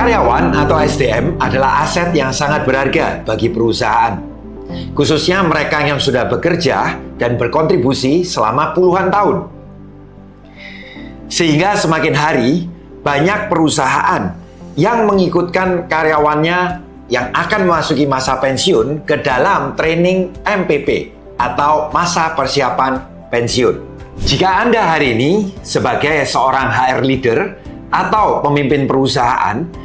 Karyawan atau SDM adalah aset yang sangat berharga bagi perusahaan, khususnya mereka yang sudah bekerja dan berkontribusi selama puluhan tahun. Sehingga semakin hari, banyak perusahaan yang mengikutkan karyawannya yang akan memasuki masa pensiun ke dalam training MPP atau masa persiapan pensiun. Jika Anda hari ini sebagai seorang HR leader atau pemimpin perusahaan,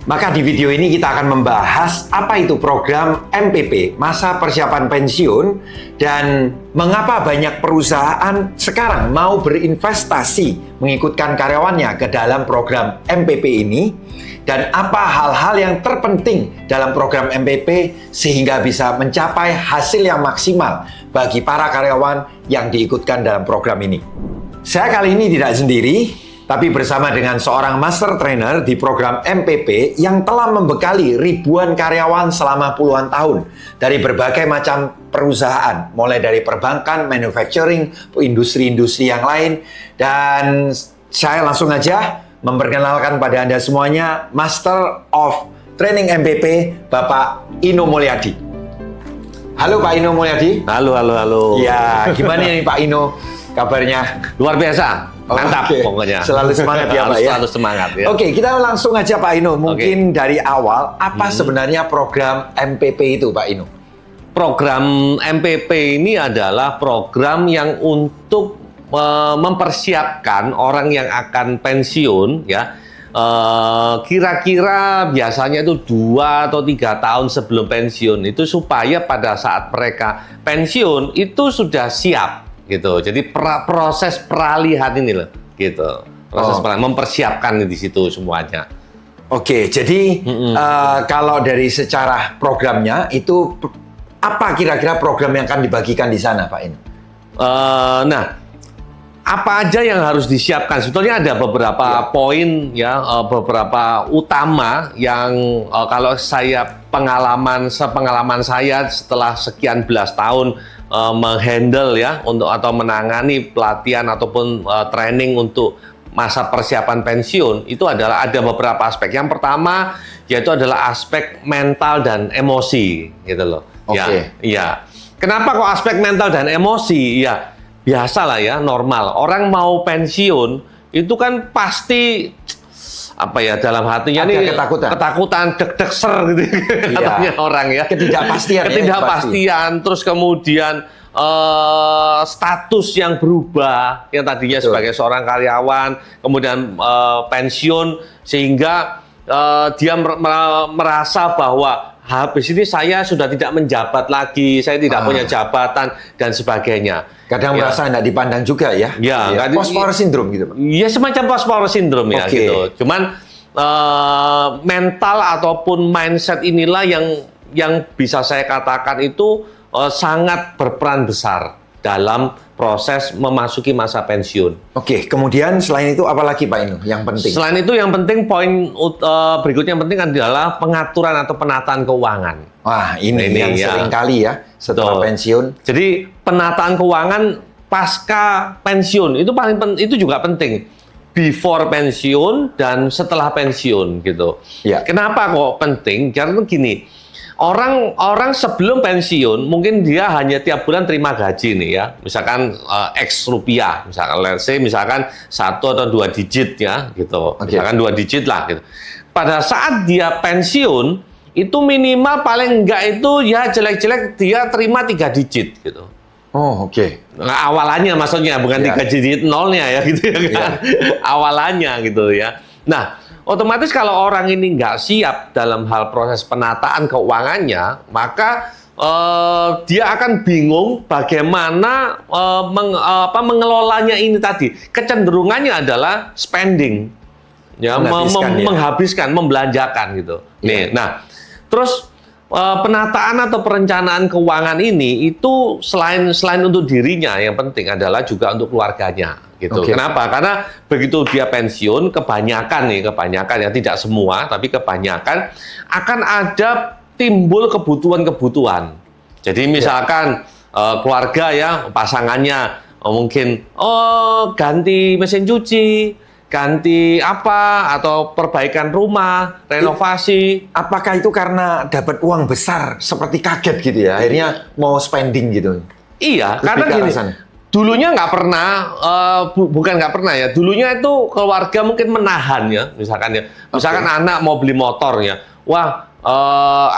maka di video ini kita akan membahas apa itu program MPP, masa persiapan pensiun, dan mengapa banyak perusahaan sekarang mau berinvestasi mengikutkan karyawannya ke dalam program MPP ini, dan apa hal-hal yang terpenting dalam program MPP sehingga bisa mencapai hasil yang maksimal bagi para karyawan yang diikutkan dalam program ini. Saya kali ini tidak sendiri, tapi bersama dengan seorang master trainer di program MPP yang telah membekali ribuan karyawan selama puluhan tahun dari berbagai macam perusahaan, mulai dari perbankan, manufacturing, industri-industri yang lain. Dan saya langsung aja memperkenalkan pada Anda semuanya Master of Training MPP, Bapak Ino Mulyadi. Halo Pak Ino Mulyadi. Halo. Ya, gimana nih Pak Ino kabarnya? Luar biasa. Mantap pokoknya. Selalu semangat ya Pak ya. Selalu semangat ya. Oke, kita langsung aja Pak Ino. Mungkin dari awal, apa sebenarnya program MPP itu Pak Ino? Program MPP ini adalah program yang untuk mempersiapkan orang yang akan pensiun ya. Kira-kira biasanya itu 2 atau 3 tahun sebelum pensiun itu, supaya pada saat mereka pensiun itu sudah siap gitu. Jadi proses peralihan ini loh gitu. Proses peralihan, mempersiapkan di situ semuanya. Oke, jadi kalau dari secara programnya itu apa kira-kira program yang akan dibagikan di sana Pak Ino? Nah, apa aja yang harus disiapkan? Sebetulnya ada beberapa poin ya, beberapa utama yang kalau saya sepengalaman saya setelah sekian belas tahun menghandle ya untuk atau menangani pelatihan ataupun training untuk masa persiapan pensiun, itu adalah ada beberapa aspek. Yang pertama yaitu adalah aspek mental dan emosi gitu loh. Oke. Ya. Kenapa kok aspek mental dan emosi? Ya, biasalah ya, normal. Orang mau pensiun itu kan pasti apa ya, dalam hatinya nih ketakutan, deg-deg ser gitu katanya orang ya. Ketidakpastian, terus kemudian status yang berubah, yang tadinya sebagai seorang karyawan kemudian pensiun, sehingga dia merasa bahwa habis ini saya sudah tidak menjabat lagi, saya tidak punya jabatan dan sebagainya. Kadang merasa tidak dipandang juga ya. Ya, post-power syndrome gitu Pak. Ya, semacam post-power syndrome ya gitu. Cuman mental ataupun mindset inilah yang bisa saya katakan itu sangat berperan besar dalam proses memasuki masa pensiun. Oke, kemudian selain itu apa lagi Pak Ino yang penting? Selain itu yang penting, poin berikutnya yang penting adalah pengaturan atau penataan keuangan. Wah, ini yang sering kali ya setelah pensiun. Jadi penataan keuangan pasca pensiun itu itu juga penting. Before pensiun dan setelah pensiun gitu. Ya. Kenapa kok penting? Karena gini, orang sebelum pensiun mungkin dia hanya tiap bulan terima gaji nih ya, misalkan X rupiah, misalkan let's say misalkan 1 atau 2 digit ya gitu, misalkan 2 digit lah gitu. Pada saat dia pensiun itu minimal paling enggak itu ya jelek-jelek dia terima 3 digit gitu. Oh, oke. Nah, awalannya maksudnya bukan 3 digit nolnya ya gitu ya kan. Awalannya gitu ya. Nah, otomatis kalau orang ini nggak siap dalam hal proses penataan keuangannya, maka dia akan bingung bagaimana mengelolanya ini tadi. Kecenderungannya adalah spending, ya, menghabiskan, membelanjakan gitu. Nih, nah, terus penataan atau perencanaan keuangan ini itu selain untuk dirinya, yang penting adalah juga untuk keluarganya gitu. Kenapa? Karena begitu dia pensiun, kebanyakan ya, tidak semua tapi kebanyakan akan ada timbul kebutuhan-kebutuhan. Jadi misalkan keluarga ya, pasangannya mungkin ganti mesin cuci, ganti apa, atau perbaikan rumah, renovasi. Apakah itu karena dapat uang besar seperti kaget gitu ya, akhirnya mau spending gitu? Iya, Lebih karena ke gini, arah sana. dulunya nggak pernah, bukan nggak pernah ya, dulunya itu keluarga mungkin menahan ya, misalkan anak mau beli motor ya, wah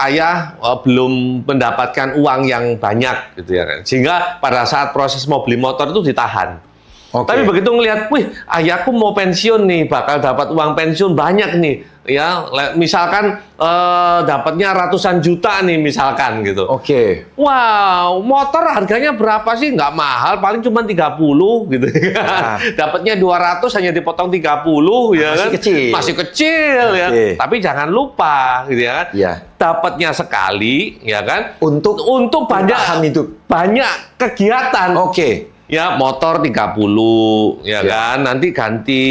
ayah belum mendapatkan uang yang banyak gitu ya kan, sehingga pada saat proses mau beli motor itu ditahan. Oke. Tapi begitu ngelihat, wih, ayahku mau pensiun nih, bakal dapat uang pensiun banyak nih, ya, misalkan dapatnya ratusan juta nih, misalkan gitu. Oke. Wow, motor harganya berapa sih? Nggak mahal, paling cuma 30 gitu kan. Dapatnya 200 hanya dipotong 30 ya Masih kan. kecil. Masih kecil ya. Oke. Tapi jangan lupa gitu ya kan. Iya. Dapatnya sekali ya kan. Untuk banyak hidup. banyak kegiatan. Oke. Ya, motor 30, ya Siap. kan? Nanti ganti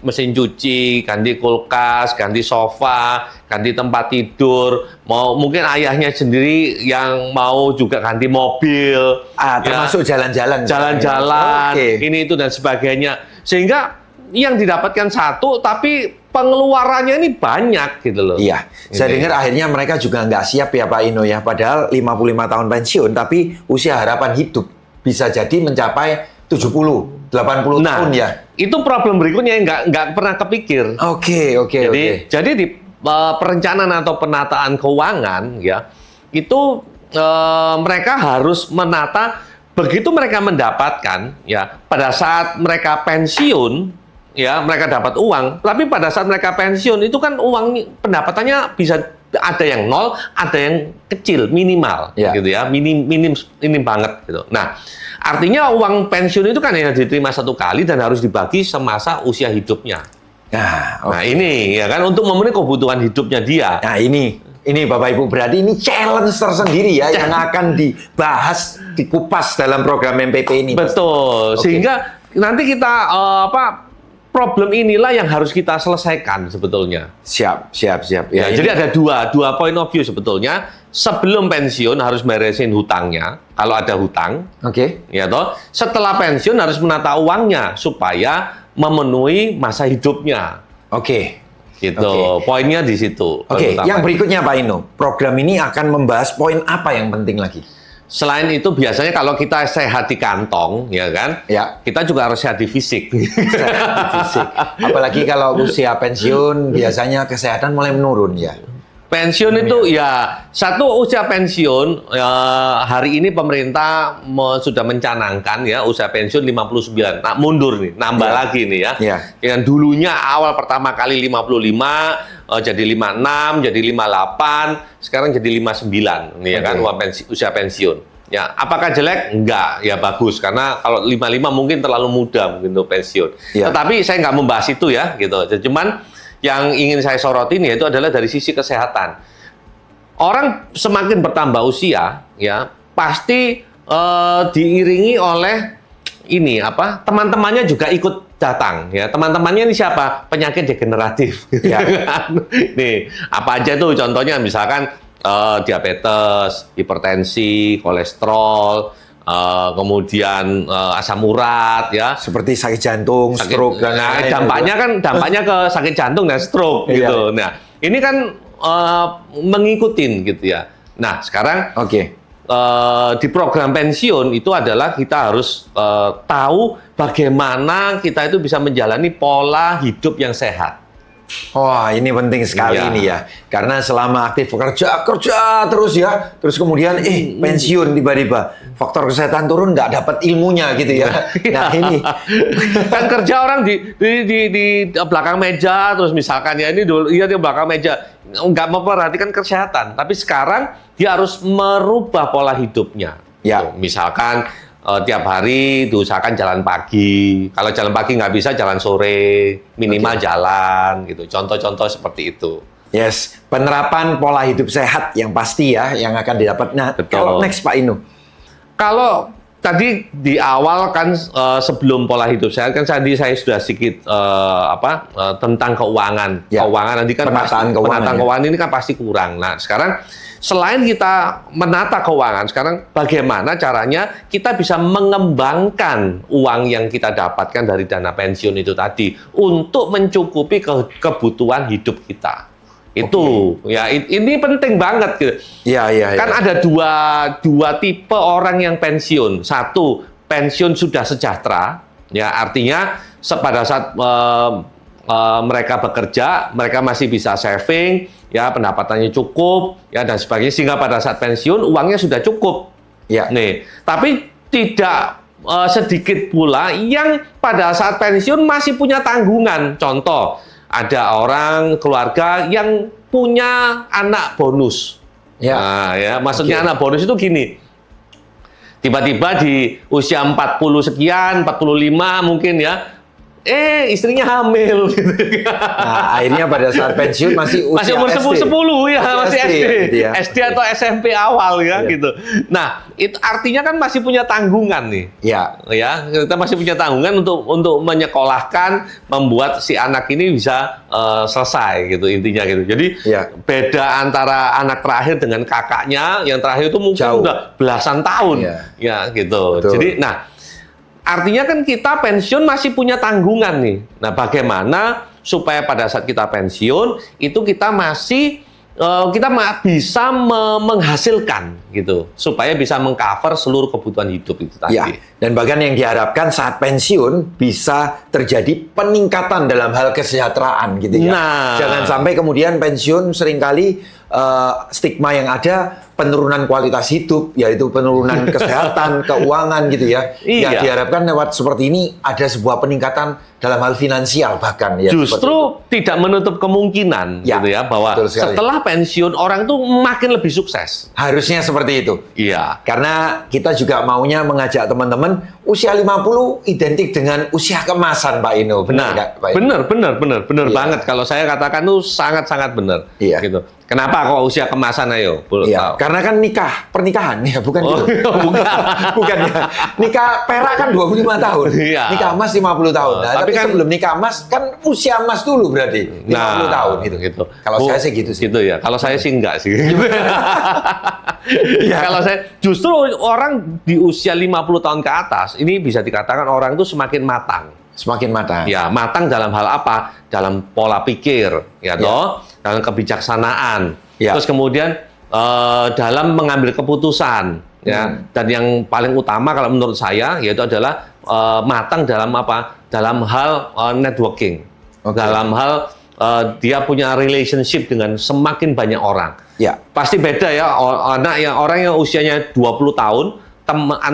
mesin cuci, ganti kulkas, ganti sofa, ganti tempat tidur. Mungkin ayahnya sendiri yang mau juga ganti mobil. Termasuk jalan-jalan. Jalan-jalan, Oke. ini itu dan sebagainya. Sehingga yang didapatkan satu, tapi pengeluarannya ini banyak gitu loh. Iya, saya Ini. dengar akhirnya mereka juga nggak siap ya Pak Ino ya. Padahal 55 tahun pensiun, tapi usia harapan hidup bisa jadi mencapai 70, 80 tahun ya. Itu problem berikutnya yang nggak pernah kepikir. Oke. Jadi di perencanaan atau penataan keuangan ya, itu mereka harus menata begitu mereka mendapatkan ya, pada saat mereka pensiun ya, mereka dapat uang, tapi pada saat mereka pensiun itu kan uang pendapatannya bisa ada yang nol, ada yang kecil, minimal, Ya. gitu ya, minim banget, gitu. Nah, artinya uang pensiun itu kan hanya diterima satu kali dan harus dibagi semasa usia hidupnya. Nah, ini ya kan untuk memenuhi kebutuhan hidupnya dia. Nah ini Bapak Ibu, berarti ini challenge tersendiri ya yang akan dibahas, dikupas dalam program MPP ini. Betul, Oke. sehingga nanti kita problem inilah yang harus kita selesaikan sebetulnya. Siap. Ya, jadi ada dua point of view sebetulnya. Sebelum pensiun harus beresin hutangnya, kalau ada hutang. Oke. Ya toh. Setelah pensiun harus menata uangnya supaya memenuhi masa hidupnya. Oke. Gitu. Oke. Poinnya di situ. Oke, Terutama. yang berikutnya Pak Ino, program ini akan membahas poin apa yang penting lagi? Selain itu biasanya kalau kita sehat di kantong, ya kan? Ya. Kita juga harus sehat di fisik. Fisik. Apalagi kalau usia pensiun biasanya kesehatan mulai menurun ya. Pensiun itu ya, satu usia pensiun hari ini pemerintah sudah mencanangkan ya usia pensiun 59. Nah, mundur nih, nambah Ya. lagi nih ya. Ya. Yang dulunya awal pertama kali 55 jadi 56, jadi 58, sekarang jadi 59 nih ya kan usia pensiun. Ya, apakah jelek? Enggak, ya bagus karena kalau 55 mungkin terlalu muda mungkin untuk pensiun. Ya. Tetapi saya nggak membahas itu ya gitu. Cuman yang ingin saya sorotin yaitu adalah dari sisi kesehatan. Orang semakin bertambah usia, ya pasti diiringi oleh ini apa? Teman-temannya juga ikut datang, ya. Teman-temannya ini siapa? Penyakit degeneratif. Ya. Nih, apa aja tuh? Contohnya misalkan diabetes, hipertensi, kolesterol, kemudian asam urat, ya. Seperti sakit jantung, stroke dan Nah, lain-lain. dampaknya ke sakit jantung dan stroke Iya. gitu. Nah, ini kan mengikutin gitu ya. Nah, sekarang Oke. di program pensiun itu adalah kita harus tahu bagaimana kita itu bisa menjalani pola hidup yang sehat. Wah, ini penting sekali Iya. ini ya. Karena selama aktif kerja terus ya. Terus kemudian pensiun tiba-tiba. Faktor kesehatan turun, nggak dapat ilmunya gitu ya. Nah, ini. Kan kerja orang di belakang meja, terus misalkan ya ini dulu iya di belakang meja nggak memperhatikan kesehatan, tapi sekarang dia harus merubah pola hidupnya. Ya. Tuh, misalkan tiap hari diusahakan jalan pagi, kalau jalan pagi nggak bisa jalan sore, minimal jalan gitu. Contoh-contoh seperti itu. Yes, penerapan pola hidup sehat yang pasti ya, yang akan didapat. Nah, Betul. kalau next Pak Inu. Kalau tadi di awal kan sebelum pola hidup sehat kan tadi saya sudah sedikit tentang keuangan. Ya. Keuangan nanti kan Penataan keuangan ini kan pasti kurang. Nah, sekarang selain kita menata keuangan, sekarang bagaimana caranya kita bisa mengembangkan uang yang kita dapatkan dari dana pensiun itu tadi untuk mencukupi kebutuhan hidup kita. Itu ya ini penting banget gitu. Iya. Kan ada dua tipe orang yang pensiun. Satu, pensiun sudah sejahtera, ya artinya pada saat mereka bekerja, mereka masih bisa saving, ya pendapatannya cukup, ya dan sebagainya sehingga pada saat pensiun uangnya sudah cukup. Ya. Nih, tapi tidak sedikit pula yang pada saat pensiun masih punya tanggungan. Contoh, ada orang keluarga yang punya anak bonus. Ya. Nah, ya, maksudnya anak bonus itu gini. Tiba-tiba di usia 40 sekian, 45 mungkin ya, istrinya hamil gitu. Nah, akhirnya pada saat pensiun masih umur 10 ya, masih SD. gitu ya. SD atau SMP awal ya Iya. gitu. Nah, itu artinya kan masih punya tanggungan nih. Ya. Ya, kita masih punya tanggungan untuk menyekolahkan, membuat si anak ini bisa selesai gitu intinya gitu. Jadi Ya. beda antara anak terakhir dengan kakaknya, yang terakhir itu mungkin Jauh. udah belasan tahun. Ya. Ya, gitu. Betul. Jadi artinya kan kita pensiun masih punya tanggungan nih. Nah, bagaimana supaya pada saat kita pensiun itu kita masih bisa menghasilkan gitu, supaya bisa mengcover seluruh kebutuhan hidup itu tadi. Ya, dan bahkan yang diharapkan saat pensiun bisa terjadi peningkatan dalam hal kesejahteraan gitu ya. Nah. Jangan sampai kemudian pensiun seringkali stigma yang ada penurunan kualitas hidup, yaitu penurunan kesehatan, keuangan gitu ya. Iya. Ya diharapkan lewat seperti ini ada sebuah peningkatan dalam hal finansial bahkan ya. Justru tidak menutup kemungkinan Ya, gitu ya bahwa betul sekali. setelah pensiun orang tuh makin lebih sukses. Harusnya seperti itu. Iya. Karena kita juga maunya mengajak teman-teman usia 50 identik dengan usia kemasan Pak Ino. Benar nggak Pak Ino? Benar Iya. banget. Kalau saya katakan tuh sangat-sangat benar. Iya. Gitu. Kenapa kok usia kemasan ayo? Iya, karena kan pernikahan ya, bukan gitu. Bukan. Bukan ya. Nikah perak kan 25 tahun. Iya. Nikah emas 50 tahun. Nah, Tapi tapi kan- sebelum nikah emas kan usia emas dulu berarti 50 tahun gitu. Kalau saya sih gitu sih. Gitu ya. Kalau saya sih enggak sih. Iya. Kalau saya justru orang di usia 50 tahun ke atas ini bisa dikatakan orang itu semakin matang. Semakin matang. Ya, matang dalam hal apa? Dalam pola pikir, ya toh, dalam kebijaksanaan. Ya. Terus kemudian dalam mengambil keputusan, ya. Dan yang paling utama kalau menurut saya yaitu adalah matang dalam apa? Dalam hal networking. Oke. Dalam hal dia punya relationship dengan semakin banyak orang. Ya. Pasti beda ya orang yang usianya 20 tahun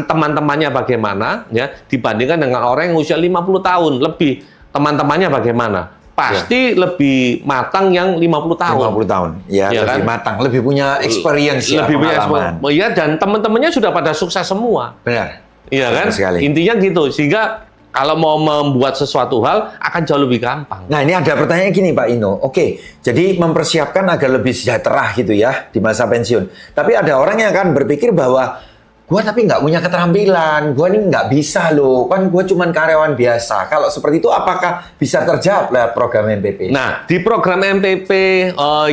teman-temannya bagaimana ya dibandingkan dengan orang yang usia 50 tahun lebih teman-temannya bagaimana pasti lebih matang yang 50 tahun 50 tahun. Ya, Ya lebih kan? matang, lebih punya experience ya, lebih punya pengalaman. iya dan teman-temannya sudah pada sukses semua Benar. iya kan Benar sekali. intinya gitu sehingga kalau mau membuat sesuatu hal akan jauh lebih gampang. Nah, ini ada pertanyaan gini Pak Ino. Oke, jadi mempersiapkan agar lebih sejahtera gitu ya di masa pensiun. Tapi ada orang yang akan berpikir bahwa gua tapi nggak punya keterampilan, gua ini nggak bisa loh, kan gua cuman karyawan biasa. Kalau seperti itu apakah bisa terjawab lewat program MPP? Nah, di program MPP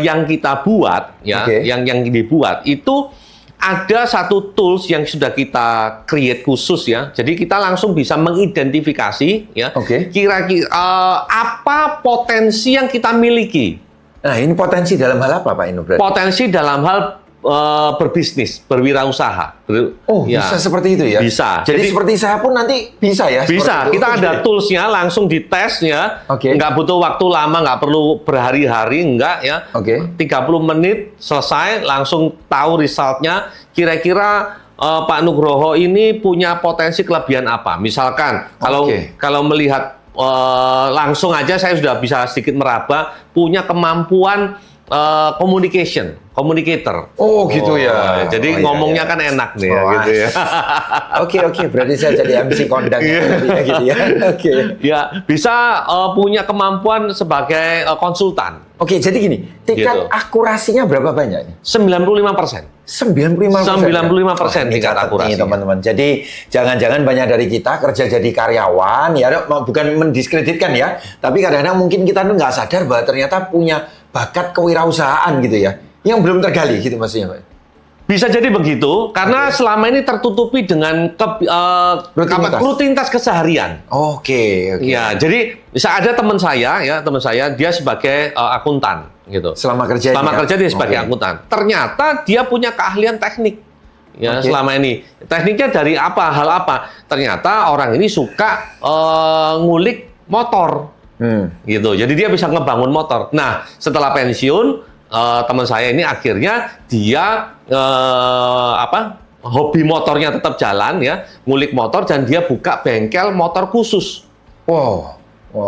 yang kita buat, ya, Oke. yang dibuat itu ada satu tools yang sudah kita create khusus ya. Jadi kita langsung bisa mengidentifikasi, ya, Oke. kira-kira apa potensi yang kita miliki. Nah, ini potensi dalam hal apa Pak Ino berarti? Potensi dalam hal berbisnis, berwirausaha. Oh, Ya. bisa seperti itu ya? Bisa. Jadi seperti saya pun nanti bisa ya? Bisa, seperti itu? kita ada Oke. toolsnya langsung dites ya. Oke. Nggak butuh waktu lama, nggak perlu berhari-hari, enggak ya. Oke. 30 menit selesai, langsung tahu resultnya. Kira-kira Pak Nugroho ini punya potensi kelebihan apa? Misalkan Oke. kalau melihat langsung aja saya sudah bisa sedikit meraba punya kemampuan communicator. Oh gitu ya. Jadi Oh, ngomongnya iya. kan enak nih ya, Wah. gitu ya. Oke, berarti saya jadi MC kondang gitu ya. Oke. Ya, bisa punya kemampuan sebagai konsultan. Oke, jadi gini, tingkat Gitu. akurasinya berapa banyak nih? 95%. 95%. 95% Ini tingkat catat nih, akurasinya. teman-teman. Jadi jangan-jangan banyak dari kita kerja jadi karyawan ya, bukan mendiskreditkan ya, tapi kadang-kadang mungkin kita tuh nggak sadar bahwa ternyata punya bakat kewirausahaan gitu ya, yang belum tergali gitu maksudnya, Pak. Bisa jadi begitu, karena selama ini tertutupi dengan rutinitas keseharian. Oke. Ya, jadi bisa ada teman saya, dia sebagai akuntan, gitu. Selama kerja dia sebagai akuntan. Ternyata dia punya keahlian teknik. Ya, selama ini. Tekniknya dari apa? Hal apa? Ternyata orang ini suka ngulik motor. Gitu. Jadi dia bisa ngebangun motor. Nah, setelah pensiun, teman saya ini akhirnya dia hobi motornya tetap jalan ya, ngulik motor dan dia buka bengkel motor khusus. Wow.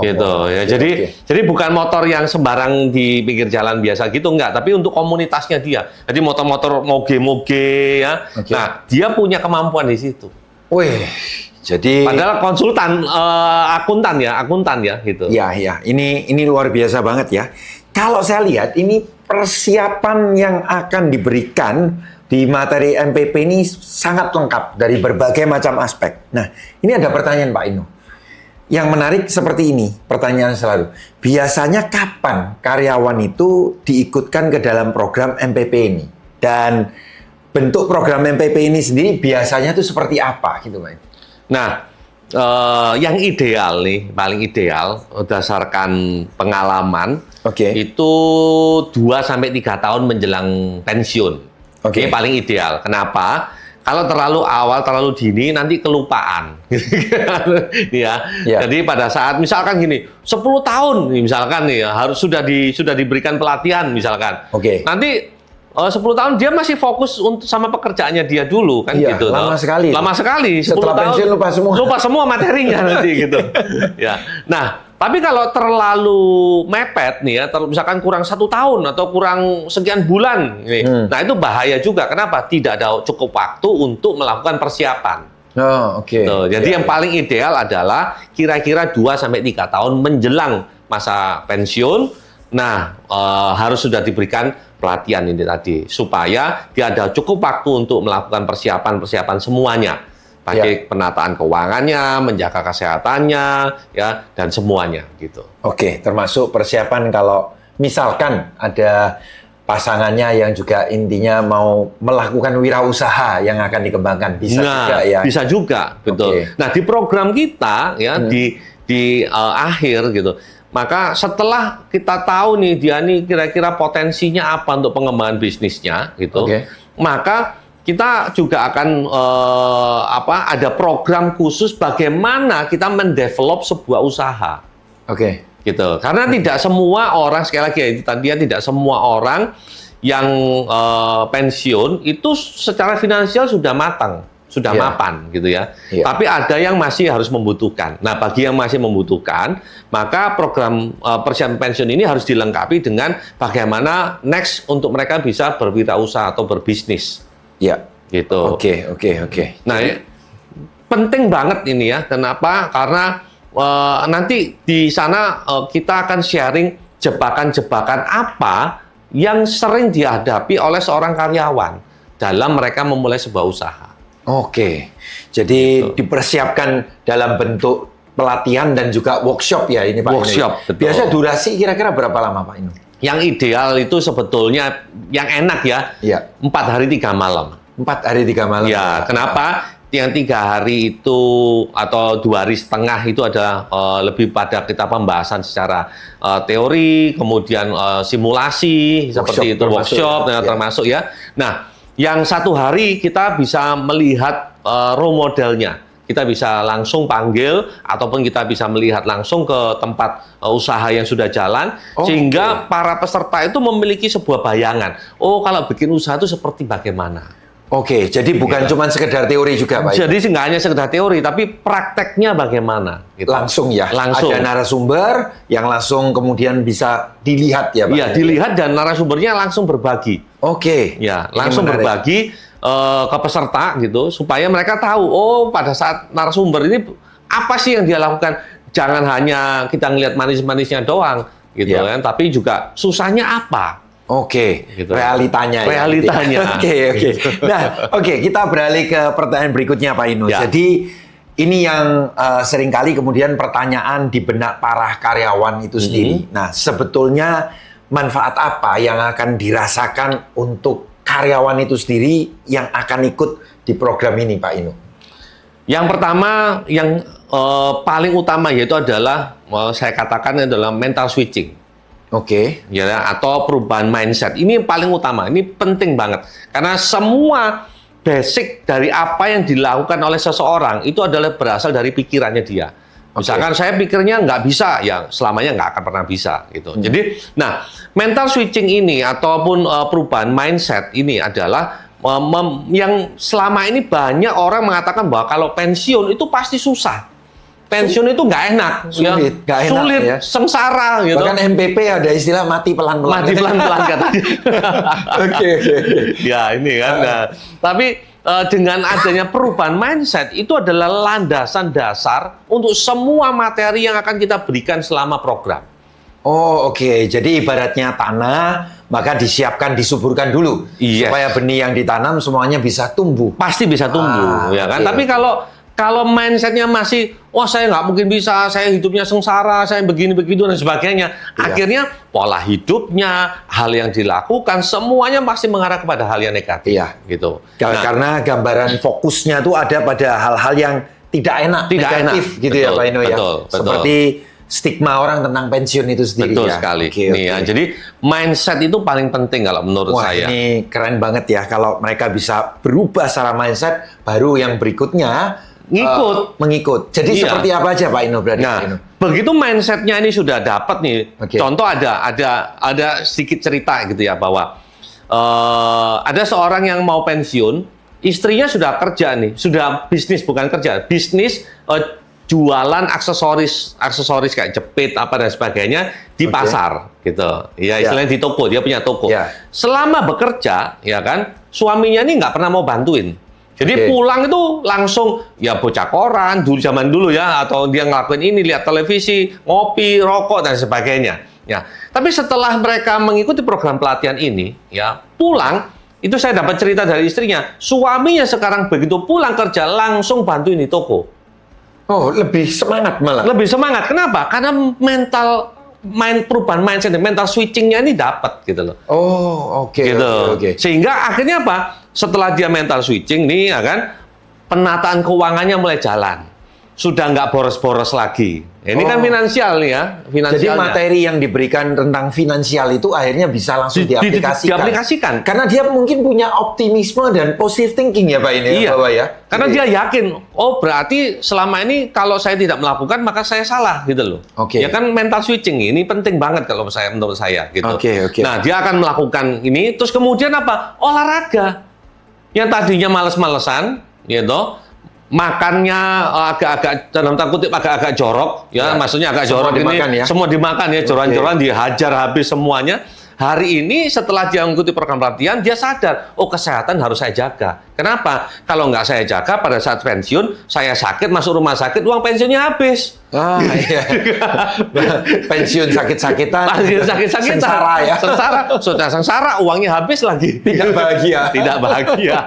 Gitu ya. Jadi bukan motor yang sembarang di pinggir jalan biasa gitu enggak, tapi untuk komunitasnya dia. Jadi motor-motor moge-moge ya. Nah, dia punya kemampuan di situ. Wih. Jadi padahal konsultan akuntan ya gitu. Ya, ini luar biasa banget ya. Kalau saya lihat ini persiapan yang akan diberikan di materi MPP ini sangat lengkap dari berbagai macam aspek. Nah, ini ada pertanyaan Pak Inu. Yang menarik seperti ini, pertanyaan selalu. Biasanya kapan karyawan itu diikutkan ke dalam program MPP ini? Dan bentuk program MPP ini sendiri biasanya itu seperti apa gitu, Pak? Nah, yang ideal nih, paling ideal berdasarkan pengalaman, itu 2-3 tahun menjelang pensiun. Ini paling ideal. Kenapa? Kalau terlalu awal, terlalu dini, nanti kelupaan. Ya. Jadi pada saat misalkan gini, 10 tahun misalkan nih, harus sudah diberikan pelatihan misalkan. Nanti 10 tahun dia masih fokus untuk sama pekerjaannya dia dulu kan gitu. Lama sekali. Lama sekali. 10 Setelah tahun pensiun lupa semua. Lupa semua materinya nanti gitu. Ya. Nah, tapi kalau terlalu mepet nih ya, misalkan kurang 1 tahun atau kurang sekian bulan, nah itu bahaya juga. Kenapa? Tidak ada cukup waktu untuk melakukan persiapan. Jadi yang paling ideal adalah kira-kira 2-3 tahun menjelang masa pensiun. Nah, harus sudah diberikan pelatihan ini tadi supaya dia ada cukup waktu untuk melakukan persiapan semuanya. Baik penataan keuangannya, menjaga kesehatannya, ya, dan semuanya gitu. Termasuk persiapan kalau misalkan ada pasangannya yang juga intinya mau melakukan wirausaha yang akan dikembangkan, bisa juga ya. Bisa juga, betul. Nah, di program kita ya di akhir gitu. Maka setelah kita tahu nih dia nih kira-kira potensinya apa untuk pengembangan bisnisnya gitu. Maka kita juga akan ada program khusus bagaimana kita mendevelop sebuah usaha. Gitu. Karena tidak semua orang, sekali lagi itu tadi tidak semua orang yang pensiun itu secara finansial sudah matang, sudah mapan gitu ya. Tapi ada yang masih harus membutuhkan. Nah, bagi yang masih membutuhkan, maka program persiapan pensiun ini harus dilengkapi dengan bagaimana next untuk mereka bisa berwirausaha atau berbisnis. Gitu. Nah, penting banget ini ya. Kenapa? Karena nanti di sana kita akan sharing jebakan-jebakan apa yang sering dihadapi oleh seorang karyawan dalam mereka memulai sebuah usaha. Jadi dipersiapkan dalam bentuk pelatihan dan juga workshop ya ini Pak. Workshop, betul. Biasa durasi kira-kira berapa lama Pak Inu? Yang ideal itu sebetulnya yang enak ya, 4 hari 3 malam. 4 hari 3 malam. Ya, kenapa? Yang 3 hari itu atau 2 hari setengah itu ada lebih pada kita pembahasan secara teori, kemudian simulasi seperti itu, workshop termasuk ya. Nah, yang 1 hari kita bisa melihat role modelnya. Kita bisa langsung panggil ataupun kita bisa melihat langsung ke tempat usaha yang sudah jalan sehingga para peserta itu memiliki sebuah bayangan. Oh, kalau bikin usaha itu seperti bagaimana? Oke, jadi bukan Gitu. cuma sekedar teori juga, Pak. Jadi nggak hanya sekedar teori, tapi prakteknya bagaimana? Gitu. Langsung ya. Langsung. Ada narasumber yang langsung kemudian bisa dilihat ya, Pak. Iya, dilihat dan narasumbernya langsung berbagi. Oke. Ya, Ini langsung menarik. berbagi ke peserta gitu supaya mereka tahu oh pada saat narasumber ini apa sih yang dia lakukan. Jangan hanya kita ngelihat manis-manisnya doang gitu Ya. kan, tapi juga susahnya apa. Oke, Gitu. realitanya. ya. Realitanya. Oke. Nah, oke, kita beralih ke pertanyaan berikutnya, Pak Inu. Ya. Jadi ini yang seringkali kemudian pertanyaan di benak para karyawan itu sendiri. Nah, sebetulnya manfaat apa yang akan dirasakan untuk karyawan itu sendiri yang akan ikut di program ini, Pak Inu? Yang pertama, yang paling utama yaitu adalah saya katakan adalah mental switching. Oke. Ya, atau perubahan mindset. Ini yang paling utama, ini penting banget. Karena semua basic dari apa yang dilakukan oleh seseorang itu adalah berasal dari pikirannya dia. Misalkan saya pikirnya nggak bisa, ya selamanya nggak akan pernah bisa. Gitu. Jadi, nah mental switching ini ataupun perubahan mindset ini adalah yang selama ini banyak orang mengatakan bahwa kalau pensiun itu pasti susah. Pensiun itu nggak enak, Sulit, nggak enak, sulit, ya. sengsara gitu. Bahkan MPP ada istilah mati pelan-pelan. Mati pelan-pelan katanya. Oke. Ya ini kan. Nah, tapi dengan adanya perubahan mindset itu adalah landasan dasar untuk semua materi yang akan kita berikan selama program. Oh, oke. Jadi ibaratnya tanah, maka disiapkan, disuburkan dulu. Yes. Supaya benih yang ditanam semuanya bisa tumbuh. Pasti bisa tumbuh, ya kan? oke, Tapi oke. kalau mindsetnya masih, wah saya nggak mungkin bisa, saya hidupnya sengsara, saya begini begitu dan sebagainya. Iya. Akhirnya pola hidupnya, hal yang dilakukan, semuanya pasti mengarah kepada hal yang negatif. Iya. Gitu. Nah, Karena gambaran fokusnya tuh ada pada hal-hal yang tidak enak, Tidak negatif enak. gitu ya, Betul, Pak Ino ya. betul. Seperti stigma orang tentang pensiun itu sendiri betul ya. sekali. Oke, Nih, oke. ya, jadi mindset itu paling penting kalau menurut Wah, saya. ini keren banget ya kalau mereka bisa berubah secara mindset, baru yang berikutnya mengikut. Jadi Iya. seperti apa aja Pak Ino berarti? Pak Ino? Nah, begitu mindsetnya ini sudah dapat nih. Oke. Contoh ada sedikit cerita gitu ya bahwa ada seorang yang mau pensiun, istrinya sudah kerja nih, sudah bisnis bukan kerja, bisnis jualan aksesoris kayak jepit apa dan sebagainya di Oke. pasar gitu. Ya istilahnya di toko, dia punya toko. Ya. Selama bekerja, ya kan, suaminya ini nggak pernah mau bantuin. Jadi Oke. pulang itu langsung ya baca koran dulu zaman dulu ya, atau dia ngelakuin ini, lihat televisi, ngopi, rokok dan sebagainya. Ya, tapi setelah mereka mengikuti program pelatihan ini, ya pulang itu saya dapat cerita dari istrinya, suaminya sekarang begitu pulang kerja langsung bantuin di toko. Oh, lebih semangat malah. Lebih semangat. Kenapa? Karena perubahan mindset, mental switching-nya ini dapat gitu loh. Oh, oke, Gitu. oke. Sehingga akhirnya apa? Setelah dia mental switching nih, ya kan, penataan keuangannya mulai jalan. Sudah nggak boros-boros lagi. Ini kan Oh. finansial nih ya, Jadi finansialnya. materi yang diberikan tentang finansial itu akhirnya bisa langsung diaplikasikan. diaplikasikan. Karena dia mungkin punya optimisme dan positive thinking ya Pak ini Iya. ya, Bapak ya. Karena Oke. dia yakin, oh berarti selama ini kalau saya tidak melakukan maka saya salah gitu loh. Oke. Ya kan mental switching ini penting banget kalau menurut saya gitu. Oke, oke. Nah, dia akan melakukan ini terus kemudian apa? Olahraga. Yang tadinya males-malesan gitu. Makannya agak-agak dalam tanda kutip agak-agak jorok ya, Ya. maksudnya agak Semua jorok dimakan ini ya? semua dimakan ya, joran-joran dihajar habis semuanya. Hari ini setelah dia mengikuti program pelatihan, dia sadar, oh kesehatan harus saya jaga. Kenapa? Kalau nggak saya jaga pada saat pensiun, saya sakit, masuk rumah sakit, uang pensiunnya habis. Ah, iya. Pensiun sakit-sakitan. Pensiun sakit-sakitan. Sengsara ya. Sengsara. Sudah sengsara, uangnya habis lagi. Tidak bahagia. Tidak bahagia.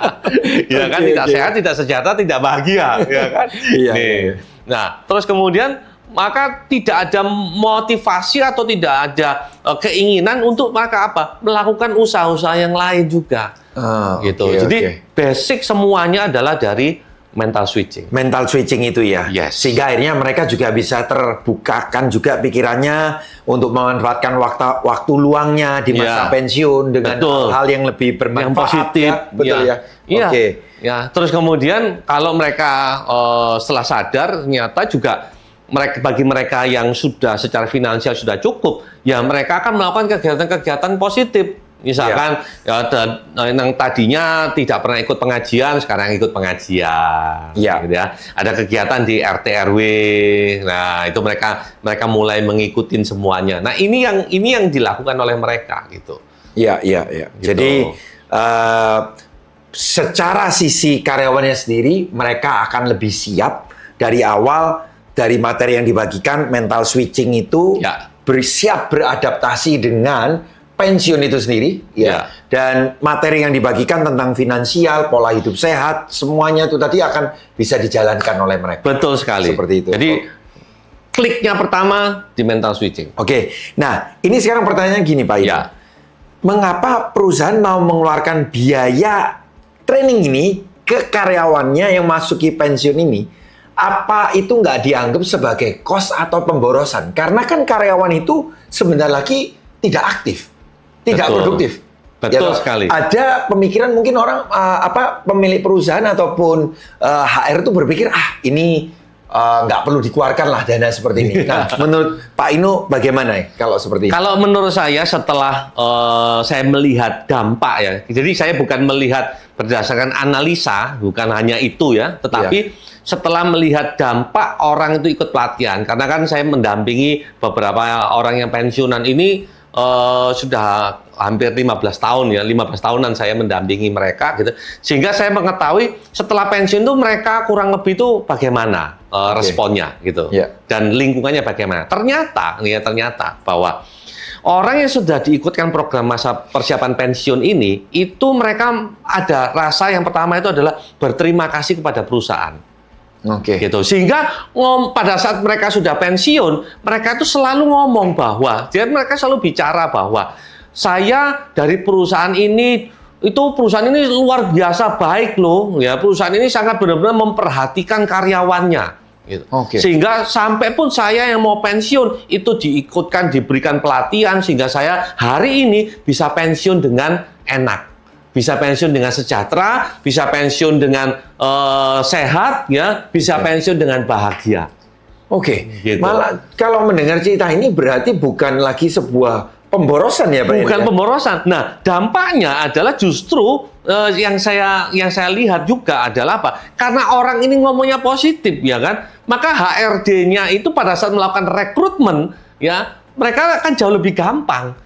Ya kan, Oke, tidak oke. sehat, tidak sejahtera, tidak bahagia. Ya kan? Iya, Nih. iya. Nah, terus kemudian maka tidak ada motivasi atau tidak ada keinginan untuk maka apa? Melakukan usaha-usaha yang lain juga. Ah, Gitu. oke, Jadi oke. basic semuanya adalah dari mental switching. Mental switching itu ya. Yes. Sehingga akhirnya mereka juga bisa terbukakan juga pikirannya untuk memanfaatkan waktu luangnya di masa Ya. pensiun dengan Betul. hal yang lebih bermanfaat. Yang positif, Ya. Betul ya. Iya. Oke. Ya, terus kemudian kalau mereka setelah sadar ternyata juga bagi mereka yang sudah secara finansial sudah cukup, ya mereka akan melakukan kegiatan-kegiatan positif. Misalkan yang tadinya tidak pernah ikut pengajian, sekarang ikut pengajian. Ya. Gitu ya. Ada kegiatan di RT RW. Nah, itu mereka mulai mengikutin semuanya. Nah, ini yang dilakukan oleh mereka gitu. Iya. Gitu. Jadi secara sisi karyawannya sendiri, mereka akan lebih siap dari awal, dari materi yang dibagikan, mental switching itu siap beradaptasi dengan pensiun itu sendiri, dan materi yang dibagikan tentang finansial, pola hidup sehat, semuanya itu tadi akan bisa dijalankan oleh mereka. Betul sekali. Seperti itu. Jadi kliknya pertama di mental switching. Oke. Nah, ini sekarang pertanyaannya gini, Pak Ino. Mengapa perusahaan mau mengeluarkan biaya training ini ke karyawannya yang masuki pensiun ini? Apa itu nggak dianggap sebagai cost atau pemborosan? Karena kan karyawan itu sebentar lagi tidak aktif, tidak produktif. Betul sekali. Ada pemikiran mungkin orang pemilik perusahaan ataupun HR itu berpikir ini nggak perlu dikeluarkan lah dana seperti ini. Nah, menurut Pak Ino bagaimana ya kalau seperti ini? Kalau menurut saya setelah saya melihat dampak ya, jadi saya bukan melihat berdasarkan analisa, bukan hanya itu ya, tetapi setelah melihat dampak orang itu ikut pelatihan, karena kan saya mendampingi beberapa orang yang pensiunan ini sudah hampir 15 tahun ya, 15 tahunan saya mendampingi mereka gitu. Sehingga saya mengetahui setelah pensiun itu mereka kurang lebih itu bagaimana responnya gitu. Dan lingkungannya bagaimana. Ternyata bahwa orang yang sudah diikutkan program masa persiapan pensiun ini, itu mereka ada rasa yang pertama itu adalah berterima kasih kepada perusahaan. Gitu. Sehingga pada saat mereka sudah pensiun, mereka itu selalu ngomong bahwa, jadi mereka selalu bicara bahwa saya dari perusahaan ini, perusahaan ini luar biasa baik loh, ya perusahaan ini sangat benar-benar memperhatikan karyawannya. Gitu. Sehingga sampai pun saya yang mau pensiun itu diikutkan, diberikan pelatihan sehingga saya hari ini bisa pensiun dengan enak. Bisa pensiun dengan sejahtera, bisa pensiun dengan sehat, ya, bisa pensiun dengan bahagia. Gitu. Malah kalau mendengar cerita ini berarti bukan lagi sebuah pemborosan ya, Pak? Bukan pemborosan. Nah, dampaknya adalah justru yang saya lihat juga adalah apa? Karena orang ini ngomongnya positif, ya kan? Maka HRD-nya itu pada saat melakukan rekrutmen, ya, mereka akan jauh lebih gampang.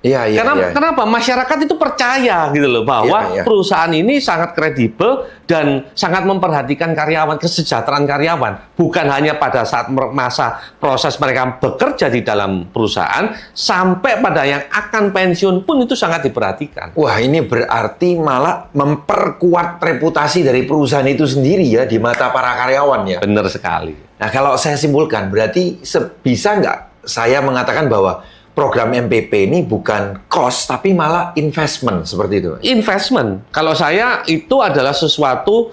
Kenapa? Masyarakat itu percaya gitu loh bahwa perusahaan ini sangat kredibel dan sangat memperhatikan karyawan, kesejahteraan karyawan. Bukan hanya pada saat masa proses mereka bekerja di dalam perusahaan, sampai pada yang akan pensiun pun itu sangat diperhatikan. Wah, ini berarti malah memperkuat reputasi dari perusahaan itu sendiri ya di mata para karyawan ya. Benar sekali. Nah, kalau saya simpulkan berarti bisa nggak saya mengatakan bahwa program MPP ini bukan cost, tapi malah investment, seperti itu? Investment. Kalau saya, itu adalah sesuatu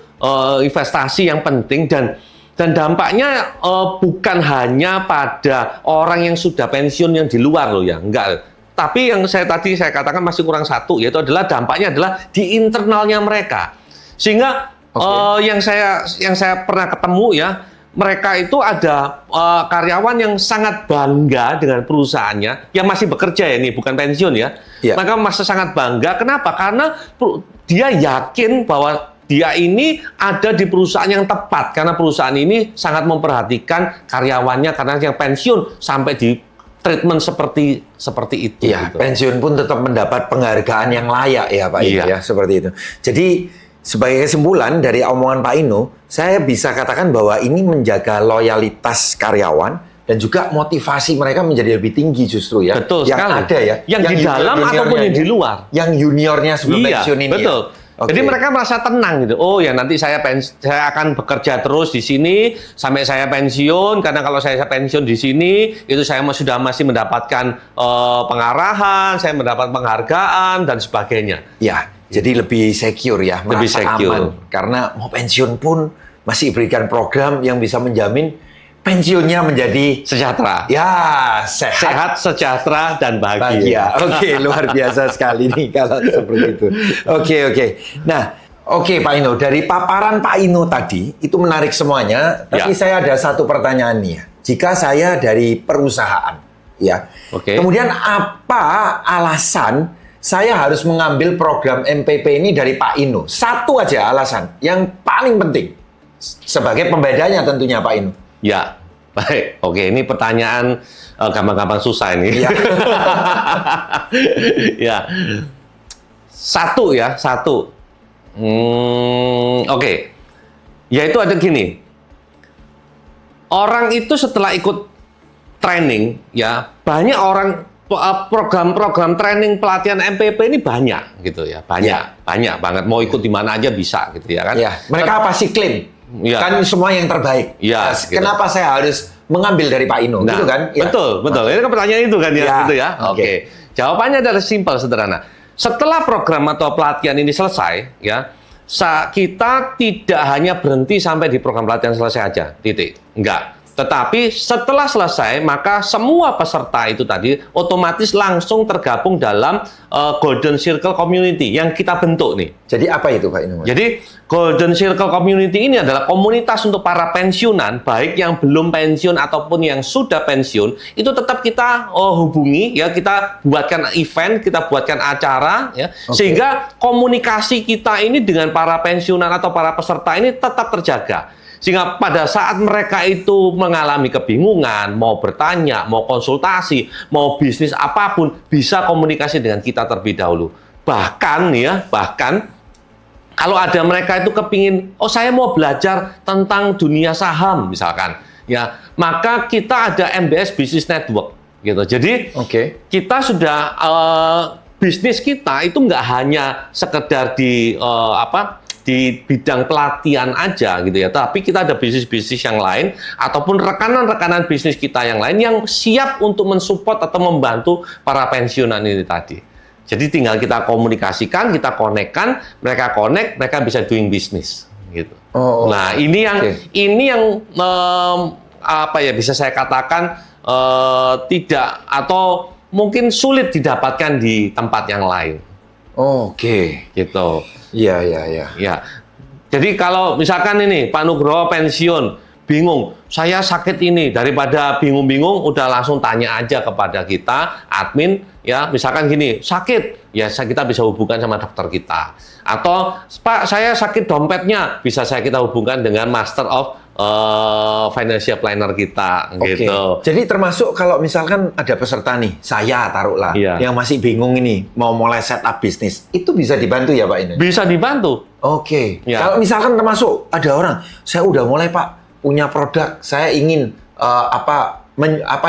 investasi yang penting dan dampaknya bukan hanya pada orang yang sudah pensiun yang di luar loh ya, enggak. Tapi yang saya katakan masih kurang satu, yaitu adalah dampaknya adalah di internalnya mereka. Sehingga yang saya pernah ketemu ya, mereka itu ada karyawan yang sangat bangga dengan perusahaannya, yang masih bekerja ya, ini bukan pensiun ya. Mereka masih sangat bangga. Kenapa? Karena dia yakin bahwa dia ini ada di perusahaan yang tepat, karena perusahaan ini sangat memperhatikan karyawannya, karena yang pensiun sampai di treatment seperti itu. Ya, gitu. Pensiun pun tetap mendapat penghargaan yang layak ya, Pak Ino, ya, seperti itu. Jadi sebagai kesimpulan dari omongan Pak Ino, saya bisa katakan bahwa ini menjaga loyalitas karyawan dan juga motivasi mereka menjadi lebih tinggi justru ya. Betul yang sekali. Ada ya. Yang di dalam ataupun yang di luar. Yang juniornya sebelum pensiun ini. Betul. Ya? Jadi mereka merasa tenang gitu. Oh ya, nanti saya akan bekerja terus di sini sampai saya pensiun, karena kalau saya pensiun di sini itu saya sudah masih mendapatkan pengarahan, saya mendapat penghargaan dan sebagainya. Ya. Jadi lebih secure ya, merasa aman. Karena mau pensiun pun masih berikan program yang bisa menjamin pensiunnya menjadi sejahtera. Ya, sehat, sejahtera, dan bahagia. Oke, luar biasa sekali nih kalau seperti itu. Oke. Nah, Pak Ino, dari paparan Pak Ino tadi, itu menarik semuanya. Tapi saya ada satu pertanyaan nih ya. Jika saya dari perusahaan, ya, kemudian apa alasan saya harus mengambil program MPP ini dari Pak Inu? Satu aja alasan yang paling penting sebagai pembedanya tentunya Pak Inu. Ya, baik. Oke, ini pertanyaan gampang-gampang susah ini. Iya. Ya, satu. Oke, yaitu ada gini. Orang itu setelah ikut training, ya banyak orang program-program training pelatihan MPP ini banyak gitu ya, banyak banget. Mau ikut di mana aja bisa gitu ya kan? Ya, mereka pasti klaim. Ya. Kan semua yang terbaik. Ya, Nah, kenapa saya harus mengambil dari Pak Inu, gitu kan? Ya. Betul. Ini kan pertanyaan itu kan ya, Ya, gitu ya. oke. Oke. Jawabannya adalah simpel, sederhana. Setelah program atau pelatihan ini selesai, ya, kita tidak hanya berhenti sampai di program pelatihan selesai aja, titik. Enggak. Tetapi setelah selesai, maka semua peserta itu tadi otomatis langsung tergabung dalam Golden Circle Community yang kita bentuk nih. Jadi apa itu Pak Inu? Jadi Golden Circle Community ini adalah komunitas untuk para pensiunan, baik yang belum pensiun ataupun yang sudah pensiun, itu tetap kita hubungi, ya, kita buatkan event, kita buatkan acara, ya, sehingga komunikasi kita ini dengan para pensiunan atau para peserta ini tetap terjaga. Sehingga pada saat mereka itu mengalami kebingungan, mau bertanya, mau konsultasi, mau bisnis apapun, bisa komunikasi dengan kita terlebih dahulu. Bahkan kalau ada mereka itu kepingin, saya mau belajar tentang dunia saham misalkan, ya, maka kita ada MBS Business Network, gitu. Jadi kita sudah bisnis kita itu nggak hanya sekedar di bidang pelatihan aja gitu ya, tapi kita ada bisnis-bisnis yang lain ataupun rekanan-rekanan bisnis kita yang lain yang siap untuk mensupport atau membantu para pensiunan ini tadi. Jadi tinggal kita komunikasikan, kita konekkan, mereka connect, mereka bisa doing business gitu. Nah, ini yang bisa saya katakan tidak atau mungkin sulit didapatkan di tempat yang lain. Gitu. Iya. Ya. Jadi kalau misalkan ini Pak Nugroho pensiun, bingung, saya sakit ini, daripada bingung-bingung, udah langsung tanya aja kepada kita, admin, ya, misalkan gini, sakit, ya kita bisa hubungkan sama dokter kita. Atau, Pak, saya sakit dompetnya, bisa kita hubungkan dengan Master of Financial Planner kita, gitu. Jadi termasuk kalau misalkan ada peserta nih, saya taruhlah, yang masih bingung ini, mau mulai setup bisnis, itu bisa dibantu ya Pak ini? Bisa dibantu. Ya. Kalau misalkan termasuk ada orang, saya udah mulai Pak, punya produk, saya ingin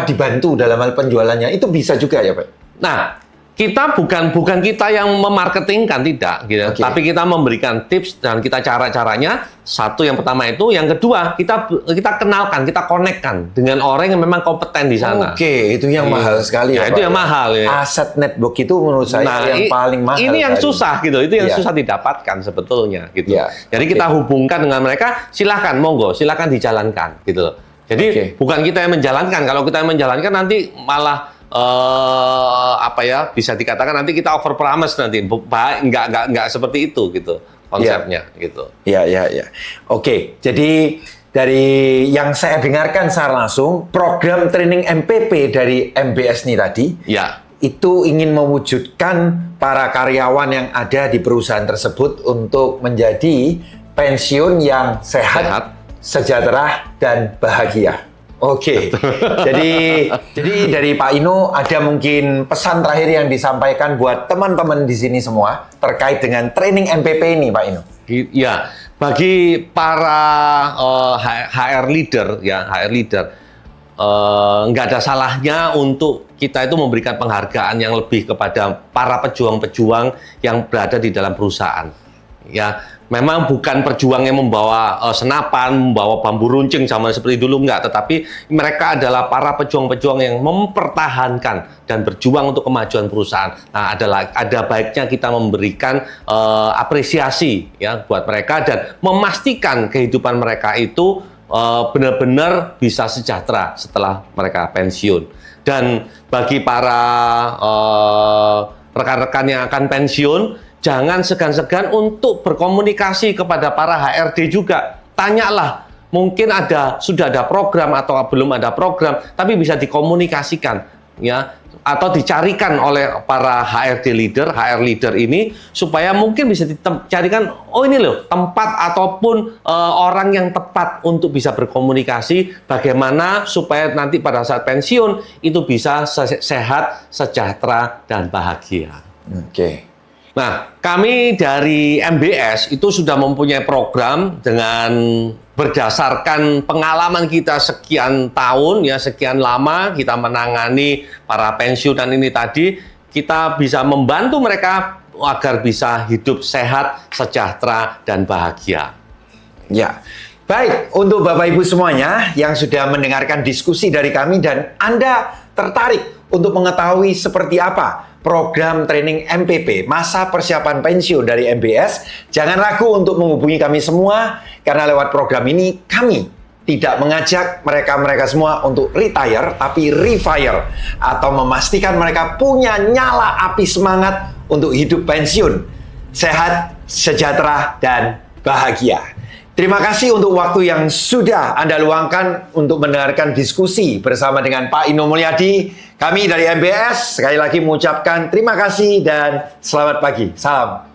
dibantu dalam hal penjualannya, itu bisa juga ya Pak? Nah, kita bukan kita yang memarketingkan, tidak, gitu. Tapi kita memberikan tips dan kita cara-caranya. Satu, yang pertama itu, yang kedua kita kenalkan, kita konekkan dengan orang yang memang kompeten di sana. Itu yang mahal sekali ya, itu Pak, yang mahal ya. Asset network itu menurut saya yang paling mahal. Ini yang susah gitu, itu yang susah didapatkan sebetulnya gitu. Jadi kita hubungkan dengan mereka, silahkan dijalankan gitu. Jadi bukan kita yang menjalankan. Kalau kita yang menjalankan nanti malah bisa dikatakan nanti kita over promise nanti, nggak seperti itu gitu konsepnya gitu. Iya. Jadi dari yang saya dengarkan secara langsung, program training MPP dari MBS ini tadi, itu ingin mewujudkan para karyawan yang ada di perusahaan tersebut untuk menjadi pensiun yang sehat, sejahtera, dan bahagia. Jadi dari Pak Inu ada mungkin pesan terakhir yang disampaikan buat teman-teman di sini semua terkait dengan training MPP ini, Pak Inu. Ya, bagi para HR leader, nggak ada salahnya untuk kita itu memberikan penghargaan yang lebih kepada para pejuang-pejuang yang berada di dalam perusahaan. Ya, memang bukan perjuang yang membawa senapan, membawa bambu runcing zaman seperti dulu, enggak, tetapi mereka adalah para pejuang-pejuang yang mempertahankan dan berjuang untuk kemajuan perusahaan. Nah, ada baiknya kita memberikan apresiasi ya buat mereka dan memastikan kehidupan mereka itu benar-benar bisa sejahtera setelah mereka pensiun. Dan bagi para rekan-rekan yang akan pensiun, jangan segan-segan untuk berkomunikasi kepada para HRD juga. Tanyalah, mungkin sudah ada program atau belum ada program, tapi bisa dikomunikasikan. Ya, atau dicarikan oleh para HR leader ini supaya mungkin bisa dicarikan, oh ini loh tempat ataupun orang yang tepat untuk bisa berkomunikasi bagaimana supaya nanti pada saat pensiun itu bisa sehat, sejahtera, dan bahagia. Oke. Nah, kami dari MBS itu sudah mempunyai program dengan berdasarkan pengalaman kita sekian tahun, ya sekian lama kita menangani para pensiunan ini tadi, kita bisa membantu mereka agar bisa hidup sehat, sejahtera, dan bahagia. Ya, baik untuk Bapak Ibu semuanya yang sudah mendengarkan diskusi dari kami dan Anda tertarik untuk mengetahui seperti apa program training MPP, masa persiapan pensiun dari MBS, jangan ragu untuk menghubungi kami semua, karena lewat program ini kami tidak mengajak mereka semua untuk retire, tapi refire, atau memastikan mereka punya nyala api semangat untuk hidup pensiun, sehat, sejahtera, dan bahagia. Terima kasih untuk waktu yang sudah Anda luangkan untuk mendengarkan diskusi bersama dengan Pak Ino Mulyadi. Kami dari MBS sekali lagi mengucapkan terima kasih dan selamat pagi. Salam.